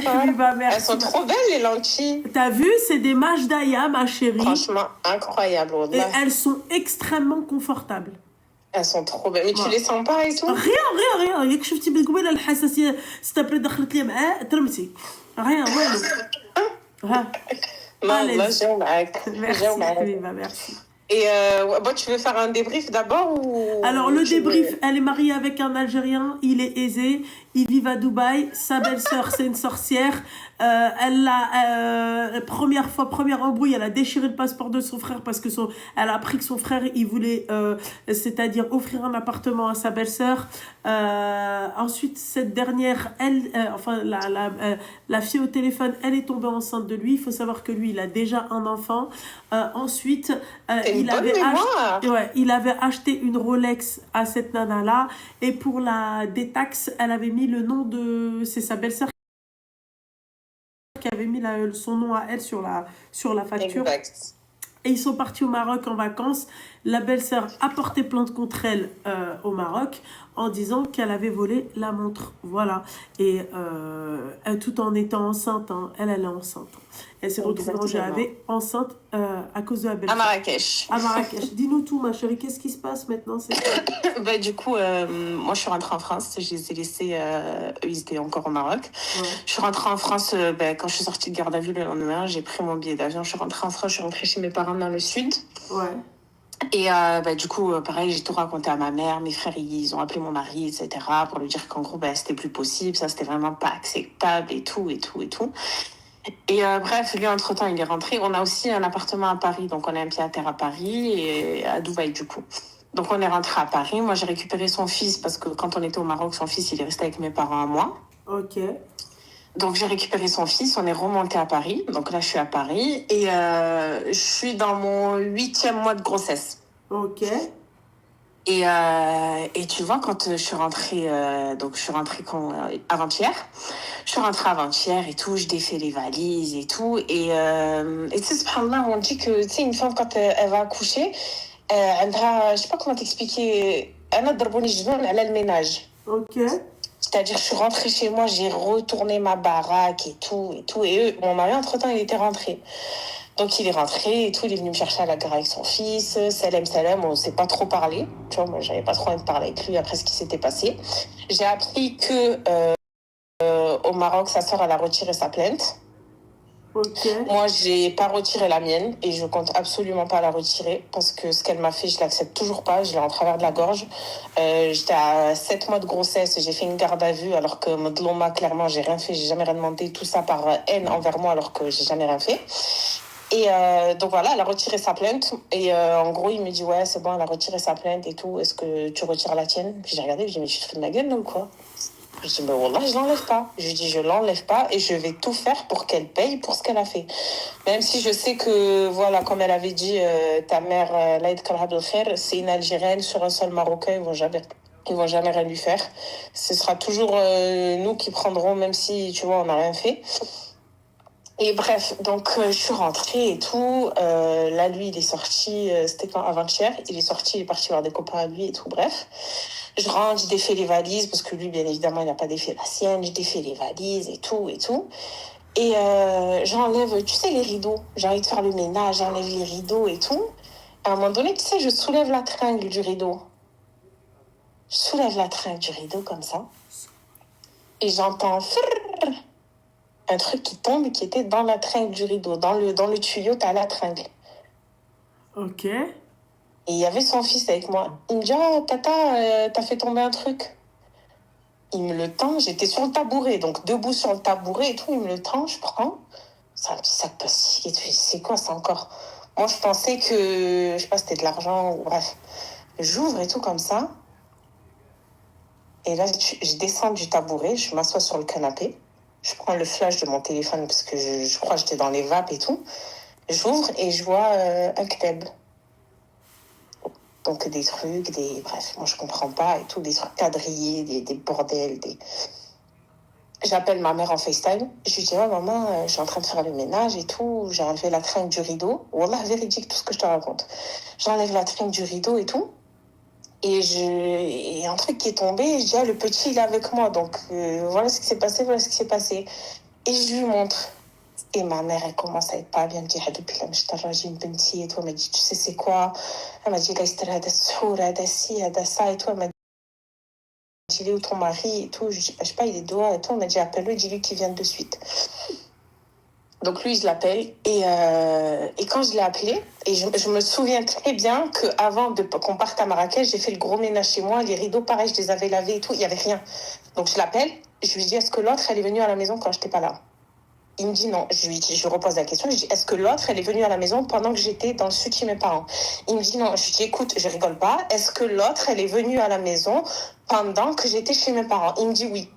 Habiba, Elles merci. sont trop belles, les lentilles. T'as vu, c'est des Majdaya, ma chérie. Franchement, incroyable. Et Wallah. elles sont extrêmement confortables. Elles sont trop belles. Mais tu Ouais. les sens pas et tout? rien ياك شفتي بالقبيله الحساسيه ستابل دخلت لي معاه ترمتي rien والو ها Non, Allez. là, j'ai merci Habiba, merci. Et bon, tu veux faire un débrief d'abord ou... Alors, le tu débrief, veux- elle est mariée avec un Algérien, il est aisé, ils vivent à Dubaï, sa belle-sœur, c'est une sorcière, premier embrouille, elle a déchiré le passeport de son frère parce que elle a appris que son frère, il voulait, c'est-à-dire offrir un appartement à sa belle-sœur. Ensuite, cette dernière, la fille au téléphone, elle est tombée enceinte de lui. Il faut savoir que lui, il a déjà un enfant. Ensuite, il avait acheté une Rolex à cette nana-là. Et pour la détaxe, elle avait mis le nom de... C'est sa belle-sœur qui avait mis son nom à elle sur la facture. Exact. Et ils sont partis au Maroc en vacances. La belle-sœur a porté plainte contre elle au Maroc en disant qu'elle avait volé la montre. Voilà. Et tout en étant enceinte, hein, elle est enceinte. Elle s'est retrouvée en GAV enceinte à cause de la belle-sœur. À Marrakech. À Marrakech. Dis-nous tout, ma chérie. Qu'est-ce qui se passe maintenant? Bah, du coup, moi, je suis rentrée en France. Je les ai laissés... eux, ils étaient encore au Maroc. Ouais. Je suis rentrée en France quand je suis sortie de garde à vue le lendemain. J'ai pris mon billet d'avion. Je suis rentrée en France. Je suis rentrée chez mes parents dans le sud. Ouais. Et du coup, pareil, j'ai tout raconté à ma mère. Mes frères, ils ont appelé mon mari, etc. pour lui dire qu'en gros, c'était plus possible. Ça, c'était vraiment pas acceptable et tout. Et bref, lui, entre-temps, il est rentré. On a aussi un appartement à Paris. Donc, on a un pied à terre à Paris et à Dubaï, du coup. Donc, on est rentré à Paris. Moi, j'ai récupéré son fils parce que quand on était au Maroc, son fils, il est resté avec mes parents à moi. Ok. Donc, j'ai récupéré son fils. On est remonté à Paris. Donc, là, je suis à Paris. Et je suis dans mon 8e mois de grossesse. Ok. Et tu vois, quand je suis rentrée, avant-hier. Je suis rentrée avant-hier et tout, je défais les valises et tout. Et tu sais, subhanallah, on dit que, tu sais, une femme, quand elle va accoucher, je sais pas comment t'expliquer, elle a le ménage. Ok. C'est-à-dire, je suis rentrée chez moi, j'ai retourné ma baraque et tout. Et mon mari, entre-temps, il était rentré. Donc, il est rentré et tout, il est venu me chercher à la gare avec son fils. Salam, on ne s'est pas trop parlé. Tu vois, moi, j'avais pas trop envie de parler avec lui après ce qui s'était passé. J'ai appris que au Maroc, sa sœur, elle a retiré sa plainte. Ok. Moi, j'ai pas retiré la mienne et je compte absolument pas la retirer parce que ce qu'elle m'a fait, je l'accepte toujours pas. Je l'ai en travers de la gorge. J'étais à 7 mois de grossesse, j'ai fait une garde à vue alors que Modloma, clairement, j'ai rien fait, j'ai jamais rien demandé. Tout ça par haine envers moi alors que j'ai jamais rien fait. Et donc voilà, elle a retiré sa plainte. Et en gros, il me dit, ouais, c'est bon, elle a retiré sa plainte et tout. Est-ce que tu retires la tienne? Puis j'ai regardé, je lui ai dit, mais tu te fous de ma gueule, là, ou quoi? Je dis, ben voilà, je l'enlève pas. Je lui dis, je l'enlève pas et je vais tout faire pour qu'elle paye pour ce qu'elle a fait. Même si je sais que, voilà, comme elle avait dit, ta mère, Laïd Karab el c'est une Algérienne sur un sol marocain, ils vont jamais rien lui faire. Ce sera toujours nous qui prendrons, même si, tu vois, on n'a rien fait. Et bref, donc je suis rentrée et tout. Là, lui, il est sorti, c'était quand avant-hier. Il est sorti, il est parti voir des copains à lui et tout. Bref, je rentre, je défais les valises parce que lui, bien évidemment, il n'a pas défait la sienne. Je défais les valises et tout. Et j'enlève, tu sais, les rideaux. J'ai envie de faire le ménage, j'enlève les rideaux et tout. À un moment donné, tu sais, je soulève la tringle du rideau. Je soulève la tringle du rideau comme ça. Et j'entends un truc qui tombe qui était dans la tringle du rideau. Dans le tuyau, t'as la tringle. Ok. Et il y avait son fils avec moi. Il me dit, oh, tata, t'as fait tomber un truc. Il me le tend, j'étais sur le tabouret, donc debout sur le tabouret et tout, il me le tend, je prends. C'est un petit sac plastique et tout, c'est quoi ça encore? Moi, je pensais que, je sais pas, c'était de l'argent ou bref. J'ouvre et tout comme ça. Et là, je descends du tabouret, je m'assois sur le canapé. Je prends le flash de mon téléphone parce que je crois que j'étais dans les vapes et tout. J'ouvre et je vois un kebab. Donc des trucs, bref, moi je comprends pas et tout, des trucs quadrillés, des bordels, J'appelle ma mère en FaceTime. Je lui dis, oh maman, je suis en train de faire le ménage et tout. J'ai enlevé la tringle du rideau. Wallah, véridique tout ce que je te raconte. J'enlève la tringle du rideau et tout. Et un truc qui est tombé, je dis, ah, le petit, il est avec moi. Donc voilà ce qui s'est passé. Et je lui montre. Et ma mère, elle commence à être pas bien. Elle me dit, depuis là, je Benti et tout. Elle m'a dit, tu sais, c'est quoi? Elle m'a dit, là, il ça et tout. Elle m'a dit, il est où ton mari et tout. Je dis, je sais pas, il est dehors et tout. On m'a dit, appelle-le, dis-lui qu'il vienne de suite. Donc lui, je l'appelle et quand je l'ai appelé, et je me souviens très bien qu'avant qu'on parte à Marrakech, j'ai fait le gros ménage chez moi, les rideaux, pareil, je les avais lavés et tout, il n'y avait rien. Donc je l'appelle, je lui dis, est-ce que l'autre, elle est venue à la maison quand je n'étais pas là? Il me dit non. Je lui dis, je repose la question, je dis, est-ce que l'autre, elle est venue à la maison pendant que j'étais dans le sud chez mes parents? Il me dit non. Je lui dis, écoute, je rigole pas, est-ce que l'autre, elle est venue à la maison pendant que j'étais chez mes parents? Il me dit oui.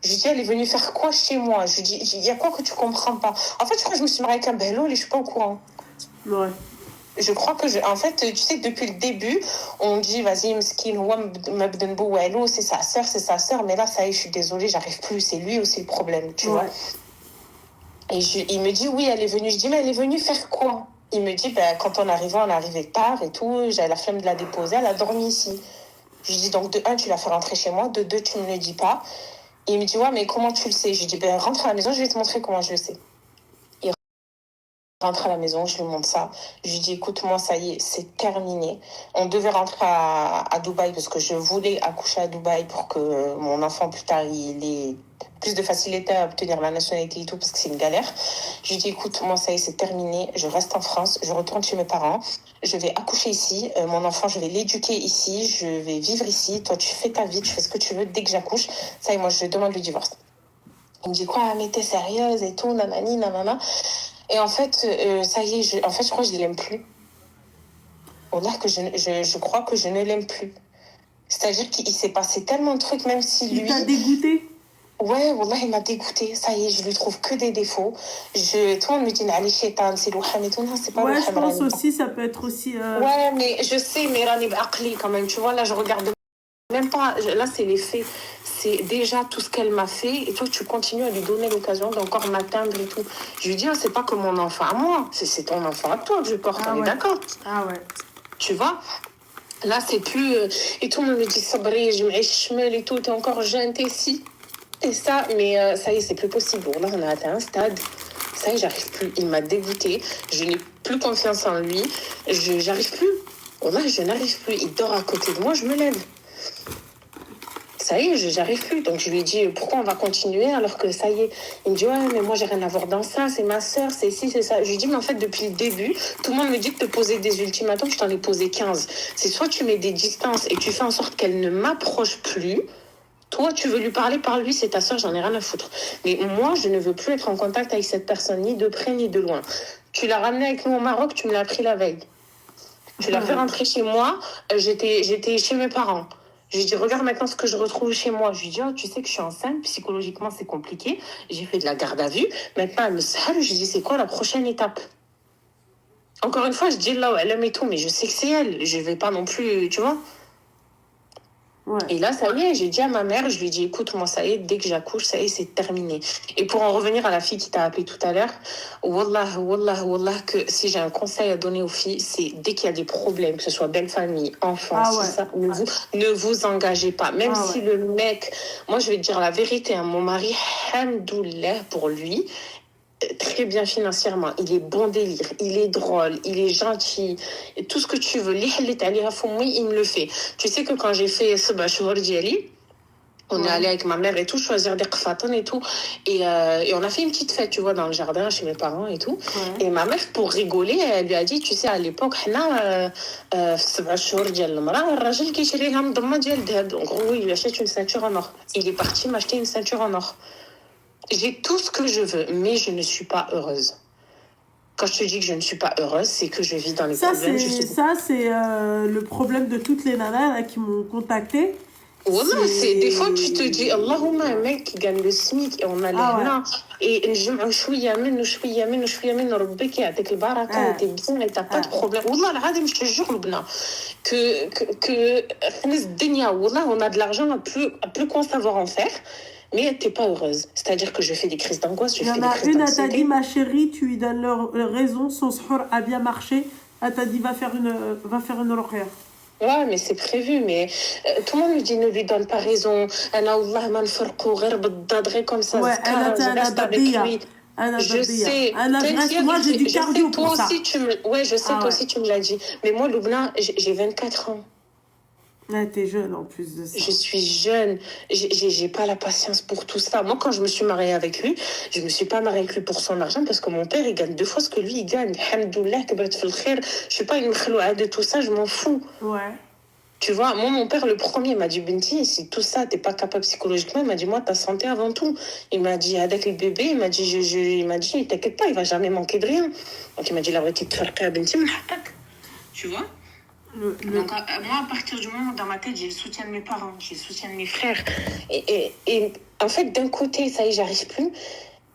Je lui dis, elle est venue faire quoi chez moi? Je lui dis, il y a quoi que tu comprends pas? En fait, je crois que je me suis mariée avec un bello et je suis pas au courant. Ouais. Je crois que, en fait, tu sais, depuis le début, on dit, vas-y, Mskin, c'est sa sœur, mais là, ça y est, je suis désolée, j'arrive plus, c'est lui aussi le problème, tu vois. Et il me dit, oui, elle est venue. Je dis, mais elle est venue faire quoi? Il me dit, ben, quand on est arrivé tard et tout, j'avais la flemme de la déposer, elle a dormi ici. Je lui dis, donc, de un, tu l'as fait rentrer chez moi, de deux, tu me le dis pas. Et il me dit, ouais, mais comment tu le sais? Je lui dis, ben, rentre à la maison, je vais te montrer comment je le sais. Il rentre à la maison, je lui montre ça. Je lui dis, écoute, moi, ça y est, c'est terminé. On devait rentrer à Dubaï parce que je voulais accoucher à Dubaï pour que mon enfant, plus tard, il ait plus de facilité à obtenir la nationalité et tout parce que c'est une galère. Je lui dis, écoute, moi, ça y est, c'est terminé. Je reste en France, je retourne chez mes parents. Je vais accoucher ici. Mon enfant, je vais l'éduquer ici. Je vais vivre ici. Toi, tu fais ta vie, tu fais ce que tu veux. Dès que j'accouche, ça y est, moi, je demande le divorce. Il me dit, quoi, mais t'es sérieuse et tout, nanani, nanana. Et en fait, ça y est, je crois que je ne l'aime plus. Je crois que je ne l'aime plus. C'est-à-dire qu'il s'est passé tellement de trucs, même si lui... Il t'a dégoûté? Ouais, wallah, il m'a dégoûté. Ça y est, je lui trouve que des défauts. Tout le monde me dit, allez, chétan, c'est l'ouham et tout. Non, c'est pas ouais, l'ouham. je pense aussi, ça peut être aussi... Ouais, mais je sais, mais Rani Baqli, quand même. Tu vois, là, je regarde même pas... Là, c'est les faits. C'est déjà tout ce qu'elle m'a fait. Et toi, tu continues à lui donner l'occasion d'encore m'atteindre et tout. Je lui dis, oh, c'est pas que mon enfant à moi. C'est ton enfant à toi que je porte. On est d'accord? Ah ouais. Tu vois? Là, c'est plus... Et tout le monde me dit, Sabri, je me et tout. T'es encore jeune, t'es si... Et ça, mais ça y est, c'est plus possible. Là, on a atteint un stade. Ça y est, j'arrive plus. Il m'a dégoûté. Je n'ai plus confiance en lui. J'arrive plus. Là, je n'arrive plus. Il dort à côté de moi, je me lève. Ça y est, j'arrive plus. Donc, je lui ai dit, pourquoi on va continuer alors que ça y est. Il me dit, ouais, mais moi, j'ai rien à voir dans ça. C'est ma sœur, c'est ci, c'est ça. Je lui dis, mais en fait, depuis le début, tout le monde me dit de te poser des ultimatums. Je t'en ai posé 15. C'est soit tu mets des distances et tu fais en sorte qu'elle ne m'approche plus. Toi, tu veux lui parler par lui, c'est ta soeur, j'en ai rien à foutre. Mais moi, je ne veux plus être en contact avec cette personne, ni de près, ni de loin. Tu l'as ramené avec nous au Maroc, tu me l'as pris la veille. Tu l'as fait rentrer chez moi, j'étais chez mes parents. Je lui ai dit, regarde maintenant ce que je retrouve chez moi. Je lui ai dit, oh, tu sais que je suis enceinte, psychologiquement, c'est compliqué. J'ai fait de la garde à vue. Maintenant, elle me sale. Je lui ai dit, c'est quoi la prochaine étape? Encore une fois, je dis, là, elle aime et tout, mais je sais que c'est elle. Je ne vais pas non plus, tu vois. Ouais. Et là, ça y est, j'ai dit à ma mère, je lui ai dit, écoute, moi, ça y est, dès que j'accouche, ça y est, c'est terminé. Et pour en revenir à la fille qui t'a appelé tout à l'heure, wallah, que si j'ai un conseil à donner aux filles, c'est dès qu'il y a des problèmes, que ce soit belle famille, enfant, ça, ne vous engagez pas. Même si le mec, moi, je vais te dire la vérité, hein, mon mari, hamdoulilah pour lui, très bien financièrement, il est bon délire, il est drôle, il est gentil, tout ce que tu veux, il me le fait. Tu sais que quand j'ai fait ce bachor d'Yali, on est allé avec ma mère et tout, choisir des kfatons et tout, et on a fait une petite fête, tu vois, dans le jardin chez mes parents et tout. Et ma mère, pour rigoler, elle lui a dit, tu sais, à l'époque, donc il lui achète une ceinture en or. Il est parti m'acheter une ceinture en or. J'ai tout ce que je veux, mais je ne suis pas heureuse. Quand je te dis que je ne suis pas heureuse, c'est que je vis dans les problèmes. Ça, c'est le problème de toutes les nanas là, qui m'ont contactée. Voilà, c'est des fois tu te dis Allahumma, un mec qui gagne le SMIC et on a l'hna et نجمعوا شويه منه ربك يعطيك البركه وتي bien et t'as pas de problème. والله العظيم je te jure Lubna que خنز الدنيا والله on a de l'argent à plus qu'on savoir en faire. Mais t'es pas heureuse. C'est-à-dire que je fais des crises d'angoisse, je fais des crises d'anxiété. Il y en a une, elle t'a dit, ma chérie, tu lui donnes raison, son sahur a bien marché. Elle t'a dit, va faire une ruqya. Ouais, mais c'est prévu. Mais tout le monde me dit ne lui donne pas raison. Ana Allah man farqou غير بالضاد comme ça. Ouais, elle a Zkara, je un reste avec adabia. lui. Un Je adabia. sais. Je reste, moi, j'ai du Je sais cardio que toi pour ça. aussi, ouais, je sais, Ah toi ouais. aussi, tu me l'as dit. Mais moi, Loubna, j'ai 24 ans. Ouais, t'es jeune en plus de ça. Je suis jeune, j'ai pas la patience pour tout ça. Moi, quand je me suis mariée avec lui, je me suis pas mariée avec lui pour son argent parce que mon père, il gagne 2 fois ce que lui, il gagne. Alhamdoulilah, kabrat fil khair. Je suis pas une khaloua de tout ça, je m'en fous. Ouais. Tu vois, moi, mon père, le premier, m'a dit, Binti, si tout ça, t'es pas capable psychologiquement, il m'a dit, moi, ta santé avant tout. Il m'a dit, avec le bébé, il m'a dit, il m'a dit, t'inquiète pas, il va jamais manquer de rien. Donc, il m'a dit, la vérité, Binti, tu vois? Donc, moi, à partir du moment où dans ma tête, j'ai le soutien de mes parents, j'ai le soutien de mes frères. Et en fait, d'un côté, ça y est, j'arrive plus.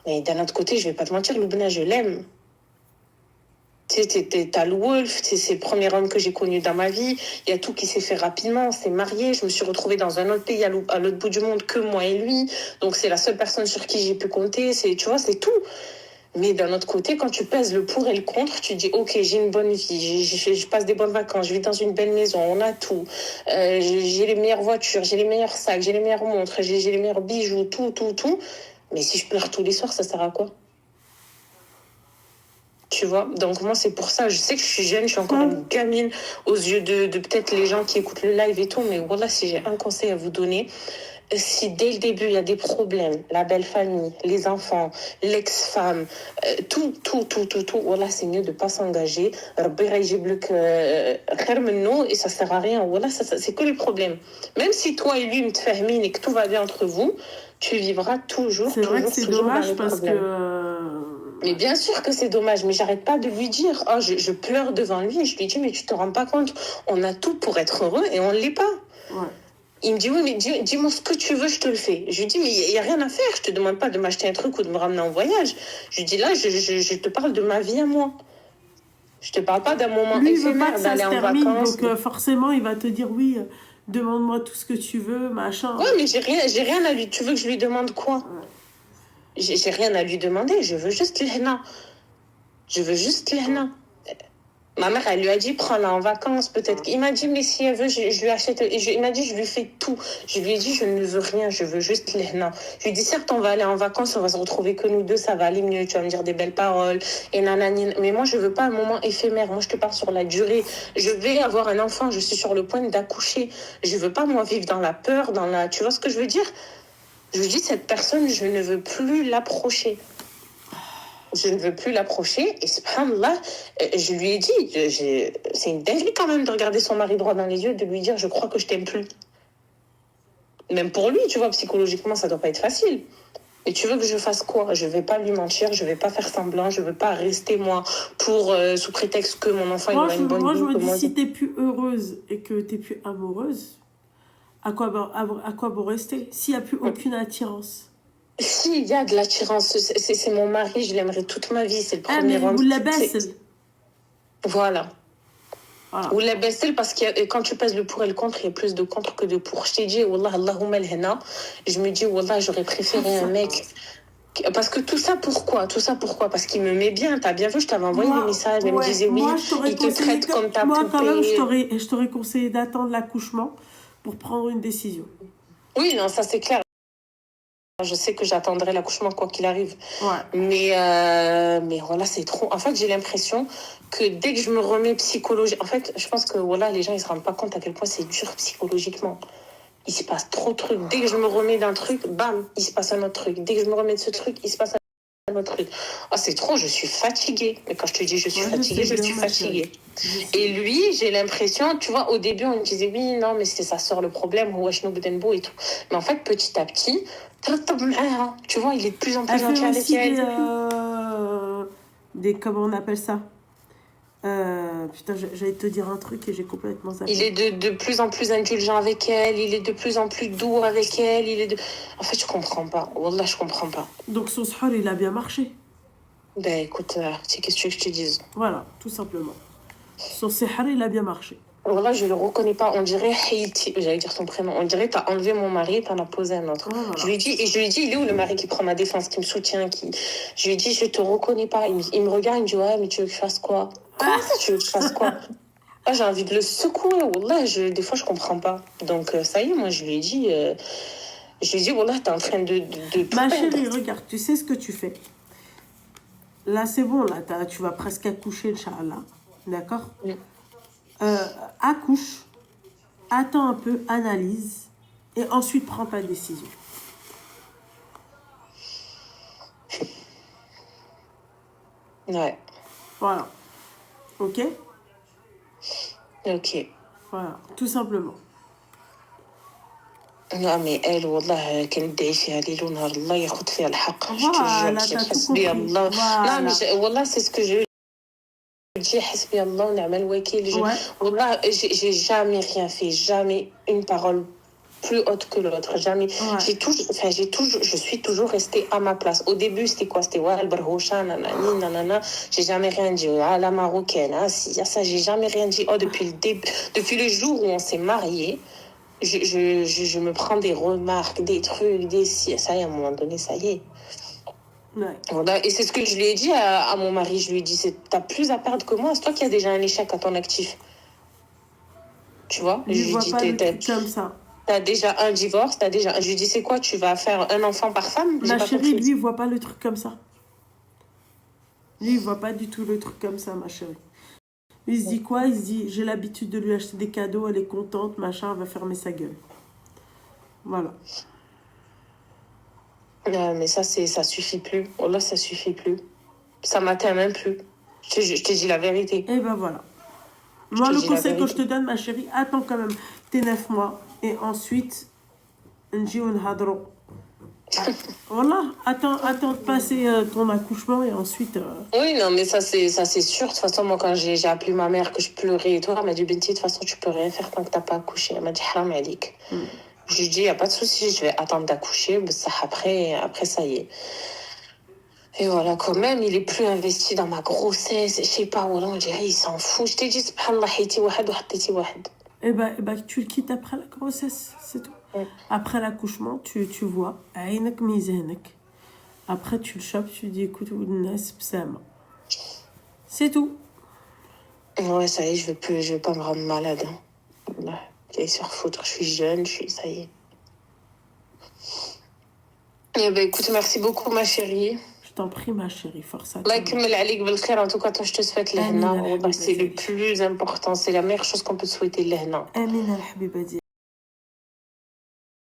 Mais d'un autre côté, je vais pas te mentir, Loubna, je l'aime. Tu sais, t'as le Wolf, c'est le premier homme que j'ai connu dans ma vie. Il y a tout qui s'est fait rapidement. On s'est marié. Je me suis retrouvée dans un autre pays à l'autre bout du monde que moi et lui. Donc, c'est la seule personne sur qui j'ai pu compter. Tu vois, c'est tout. Mais d'un autre côté, quand tu pèses le pour et le contre, tu dis, ok, j'ai une bonne vie, je passe des bonnes vacances, je vis dans une belle maison, on a tout. J'ai les meilleures voitures, j'ai les meilleurs sacs, j'ai les meilleures montres, j'ai les meilleurs bijoux, tout. Mais si je pleure tous les soirs, ça sert à quoi? Tu vois? Donc moi, c'est pour ça. Je sais que je suis jeune, je suis encore une gamine aux yeux de peut-être les gens qui écoutent le live et tout. Mais voilà, si j'ai un conseil à vous donner, si dès le début, il y a des problèmes, la belle famille, les enfants, l'ex-femme, tout, voilà, c'est mieux de ne pas s'engager. Et ça sert à rien. Voilà, c'est que les problèmes. Même si toi et lui, et que tout va bien entre vous, tu vivras toujours. C'est vrai que c'est dommage parce que... Mais bien sûr que c'est dommage, mais j'arrête pas de lui dire. Oh, je pleure devant lui et je lui dis, mais tu te rends pas compte, on a tout pour être heureux et on l'est pas. Ouais. Il me dit, oui, mais dis-moi ce que tu veux, je te le fais. Je lui dis, mais il n'y a rien à faire, je te demande pas de m'acheter un truc ou de me ramener en voyage. Je lui dis, là, je te parle de ma vie à moi. Je te parle pas d'un moment lui, éphémère d'aller en vacances. Donc forcément, il va te dire, oui, demande-moi tout ce que tu veux, machin. Ouais, mais j'ai rien à lui. Tu veux que je lui demande quoi? Ouais. J'ai rien à lui demander, je veux juste l'hna. Ma mère, elle lui a dit, prends-la en vacances, peut-être. Il m'a dit, mais si elle veut, je lui achète. Il m'a dit, je lui fais tout. Je lui ai dit, je ne veux rien, je veux juste l'hna. Je lui ai dit, certes, on va aller en vacances, on va se retrouver que nous deux, ça va aller mieux, tu vas me dire des belles paroles, et nanani. Mais moi, je veux pas un moment éphémère. Moi, je te parle sur la durée. Je vais avoir un enfant, je suis sur le point d'accoucher. Je veux pas, moi, vivre dans la peur, tu vois ce que je veux dire? Je lui dis, cette personne, je ne veux plus l'approcher. Je ne veux plus l'approcher. Et subhanallah, je lui ai dit, c'est une dinguerie quand même de regarder son mari droit dans les yeux et de lui dire, je crois que je t'aime plus. Même pour lui, tu vois, psychologiquement, ça doit pas être facile. Et tu veux que je fasse quoi? Je vais pas lui mentir, je vais pas faire semblant, je veux pas rester, moi, sous prétexte que mon enfant, il aura une bonne vie. Moi, je me dis, si t'es plus heureuse et que t'es plus amoureuse, à quoi bon rester s'il n'y a plus aucune attirance? S'il y a de l'attirance, c'est mon mari, je l'aimerais toute ma vie, c'est le premier homme. Ou la baisse. Voilà. Ou la baisse, parce que quand tu pèses le pour et le contre, il y a plus de contre que de pour. Je t'ai dit, Wallah, Allahumma al-hana. Je me dis, Wallah, j'aurais préféré un mec. Parce que tout ça, pourquoi? Parce qu'il me met bien. T'as bien vu, je t'avais envoyé des messages. Elle me disait, oui, il te traite comme ta poupée. Moi, quand même, je t'aurais conseillé d'attendre l'accouchement pour prendre une décision. Oui, non, ça c'est clair. Je sais que j'attendrai l'accouchement quoi qu'il arrive. Ouais. Mais voilà, c'est trop. En fait, j'ai l'impression que dès que je me remets psychologiquement... En fait, je pense que voilà, les gens, ils se rendent pas compte à quel point c'est dur psychologiquement. Il se passe trop de trucs. Dès que je me remets d'un truc, bam, il se passe un autre truc. Dès que je me remets de ce truc, il se passe un autre truc. Ah, c'est trop, je suis fatiguée. Mais quand je te dis je suis fatiguée, je suis fatiguée. Et lui, j'ai l'impression, tu vois, au début, on me disait, oui, non, mais c'est ça sort le problème, et tout. Mais en fait, petit à petit, tu vois, il est de plus en plus gentil avec elle. Comment on appelle ça? Putain, j'allais te dire un truc et j'ai complètement zappé. Il est de plus en plus indulgent avec elle, il est de plus en plus doux avec elle, En fait, je comprends pas. Wallah, je comprends pas. Donc son sahar, il a bien marché. Ben écoute, c'est qu'est-ce que tu veux que je te dise? Voilà, tout simplement. Son sahar, il a bien marché. Voilà, je le reconnais pas. On dirait Haiti, j'allais dire ton prénom. On dirait t'as enlevé mon mari et t'en as posé un autre. Voilà. Je lui dis, il est où le mari qui prend ma défense, qui me soutient, Je lui dis, je te reconnais pas. Il me regarde, il me dit, ouais, mais tu veux que je fasse quoi? Comment ça, tu veux que je fasse quoi? Ah, j'ai envie de le secouer. Wallah, des fois, je comprends pas. Donc, ça y est, moi, je lui ai dit... Wallah, t'es en train de tout Ma perdre. chérie, regarde, tu sais ce que tu fais. Là, c'est bon, là, tu vas presque accoucher, Inch'Allah. D'accord? Accouche, attends un peu, analyse, et ensuite prends ta décision. Ouais. Voilà. Ok? Ok. Voilà, tout simplement. Non, mais elle, والله كان تدعي فيها ليل ونهار الله ياخد فيها الحق. Je te jure, Voilà, j'ai t'as tout حسبي compris. الله. Non, mais Voilà. والله, c'est ce que je dis, حسبي الله ونعم الوكيل. Ouais. والله, j'ai jamais rien fait, jamais une parole plus haute que l'autre, jamais. Ouais. Je suis toujours restée à ma place. Au début, c'était quoi? C'était ouais, Barhoucha, nanani, nanana. J'ai jamais rien dit. Ah, la marocaine, ah, si, ça, j'ai jamais rien dit. Oh, depuis le début, depuis le jour où on s'est mariés, je me prends des remarques, des trucs, ça y est, à un moment donné, ça y est. Ouais. Voilà. Et c'est ce que je lui ai dit à mon mari. Je lui ai dit, t'as plus à perdre que moi. C'est toi qui as déjà un échec à ton actif. Tu vois? Je Je lui ai vois dit, pas le truc comme ça. t'as déjà un divorce, Je lui ai dit, c'est quoi? Tu vas faire un enfant par femme? Ma chérie, lui, il voit pas le truc comme ça. Lui, il voit pas du tout le truc comme ça, ma chérie. Lui, il se dit quoi? Il se dit, j'ai l'habitude de lui acheter des cadeaux, elle est contente, machin, elle va fermer sa gueule. Voilà. Mais ça suffit plus. Oh là, ça suffit plus. Ça m'atteint même plus. Je te dis la vérité. Et ben voilà. Moi, le conseil que je te donne, ma chérie, attends quand même tes 9 mois. Et ensuite, voilà, attends de passer ton accouchement et ensuite... Oui, non, mais ça c'est sûr. De toute façon, moi, quand j'ai appelé ma mère, que je pleurais et tout, elle m'a dit, Binti, de toute façon, tu peux rien faire tant que t'as pas accouché. Elle m'a dit, haram alik. Je lui ai dit, il n'y a pas de souci, je vais attendre d'accoucher. Ça, après, ça y est. Et voilà, quand même, il est plus investi dans ma grossesse. Je sais pas, voilà, on dirait, il s'en fout. Je t'ai dit, subhanallah, haiti wahed ou hattiti wahed. Eh ben, tu le quittes après la grossesse, c'est tout. Après l'accouchement, tu vois, عينك ميزانك. Après, tu le chopes, tu dis, écoute, c'est tout. Ouais, ça y est, je vais pas me rendre malade. Hein. J'allais se refoutre, je suis jeune, ça y est. Eh ben, écoute, merci beaucoup, ma chérie. Je t'en prie, ma chérie, force à toi. En tout cas, toi, je te souhaite l'ehna. C'est le plus important, c'est la meilleure chose qu'on peut souhaiter, l'ehna. Amina,